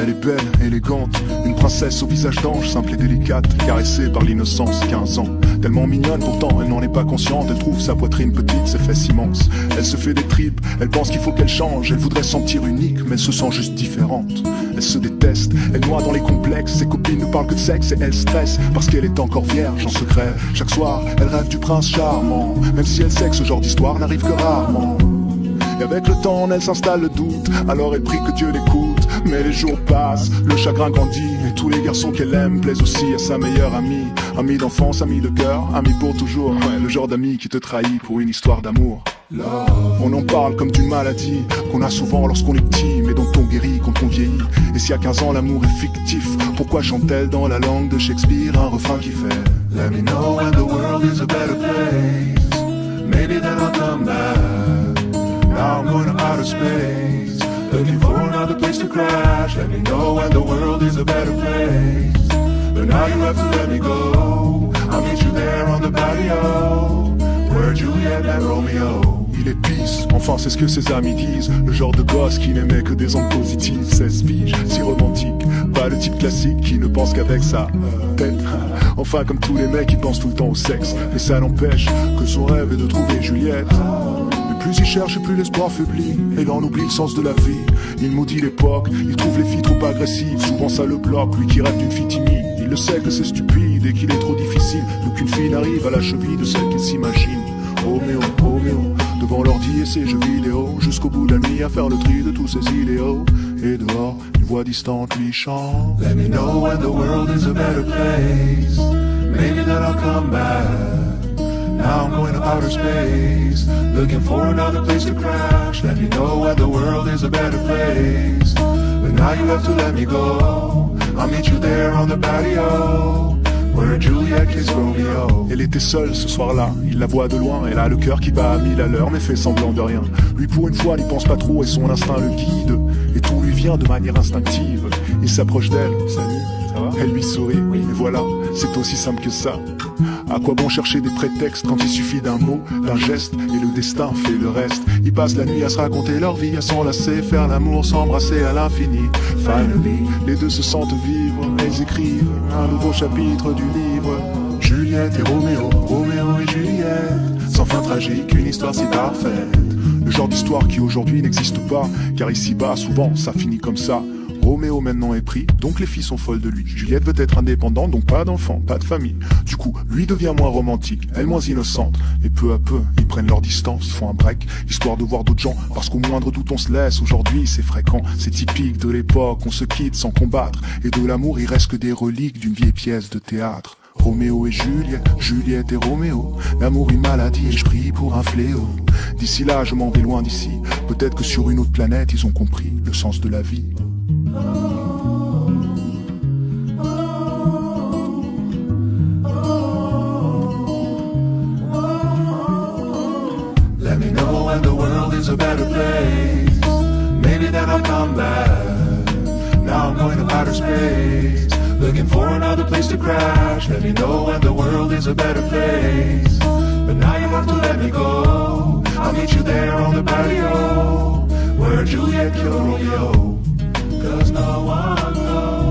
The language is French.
Elle est belle, élégante, une princesse au visage d'ange, simple et délicate, caressée par l'innocence, 15 ans. Tellement mignonne, pourtant elle n'en est pas consciente. Elle trouve sa poitrine petite, ses fesses immenses. Elle se fait des tripes, elle pense qu'il faut qu'elle change. Elle voudrait se sentir unique, mais elle se sent juste différente. Elle se déteste, elle noie dans les complexes. Ses copines ne parlent que de sexe et elle stresse parce qu'elle est encore vierge en secret. Chaque soir, elle rêve du prince charmant, même si elle sait que ce genre d'histoire n'arrive que rarement. Et avec le temps, en elle s'installe le doute, alors elle prie que Dieu l'écoute. Mais les jours passent, le chagrin grandit, et tous les garçons qu'elle aime plaisent aussi à sa meilleure amie. Amie d'enfance, amie de cœur, amie pour toujours. Ouais, le genre d'ami qui te trahit pour une histoire d'amour. On en parle comme d'une maladie qu'on a souvent lorsqu'on est petit, mais dont on guérit quand on vieillit. Et si à 15 ans l'amour est fictif, pourquoi chante-t-elle dans la langue de Shakespeare un refrain qui fait Let me know when the world is a better place. Maybe then I'll come back. Now I'm going to outer space, looking for another place to crash. Let me know when the world is a better place. But now you have to let me go. I'll meet you there on the patio, where Juliet met Romeo. Il est pisse, enfin c'est ce que ses amis disent. Le genre de gosse qui n'aimait que des ondes positives. 16 piges, si romantique, pas le type classique qui ne pense qu'avec sa tête. Enfin comme tous les mecs qui pensent tout le temps au sexe. Mais ça n'empêche que son rêve est de trouver Juliette. Plus il cherche et plus l'espoir faiblit, et il en oublie le sens de la vie. Il maudit l'époque, il trouve les filles trop agressives. Souvent ça le bloque, lui qui rêve d'une fille timide. Il le sait que c'est stupide et qu'il est trop difficile, d'aucune fille n'arrive à la cheville de celle qu'il s'imagine. Roméo, Roméo, devant l'ordi et ses jeux vidéo, jusqu'au bout de la nuit à faire le tri de tous ses idéaux. Et dehors, une voix distante lui chante Let me know when the world is a better place. Maybe then I'll come back. Now I'm going to outer space, looking for another place to crash. Let me know when the world is a better place. But now you have to let me go. I'll meet you there on the patio, where Juliet kissed Romeo. Elle était seule ce soir-là, il la voit de loin. Elle a le cœur qui bat à 1000 à l'heure, mais fait semblant de rien. Lui pour une fois n'y pense pas trop et son instinct le guide. Et tout lui vient de manière instinctive. Il s'approche d'elle, salut, ça va? Elle lui sourit, oui. Et voilà, c'est aussi simple que ça. À quoi bon chercher des prétextes quand il suffit d'un mot, d'un geste, et le destin fait le reste. Ils passent la nuit à se raconter leur vie, à s'enlacer, faire l'amour, s'embrasser à l'infini. Finally, les deux se sentent vivre, ils écrivent un nouveau chapitre du livre. Juliette et Roméo, Roméo et Juliette, sans fin tragique, une histoire si parfaite. Le genre d'histoire qui aujourd'hui n'existe pas, car ici-bas, souvent, ça finit comme ça. Roméo maintenant est pris, donc les filles sont folles de lui. Juliette veut être indépendante, donc pas d'enfant, pas de famille. Du coup, lui devient moins romantique, elle moins innocente. Et peu à peu, ils prennent leur distance, font un break, histoire de voir d'autres gens. Parce qu'au moindre doute on se laisse, aujourd'hui c'est fréquent. C'est typique de l'époque, on se quitte sans combattre. Et de l'amour il reste que des reliques d'une vieille pièce de théâtre. Roméo et Juliette, Juliette et Roméo. L'amour une maladie et je prie pour un fléau. D'ici là je m'en vais loin d'ici. Peut-être que sur une autre planète ils ont compris le sens de la vie. Let me know when the world is a better place. Maybe then I'll come back. Now I'm going to outer space, looking for another place to crash. Let me know when the world is a better place. But now you have to let me go. I'll meet you there on the patio, where Juliet killed Romeo. 'Cause no one knows.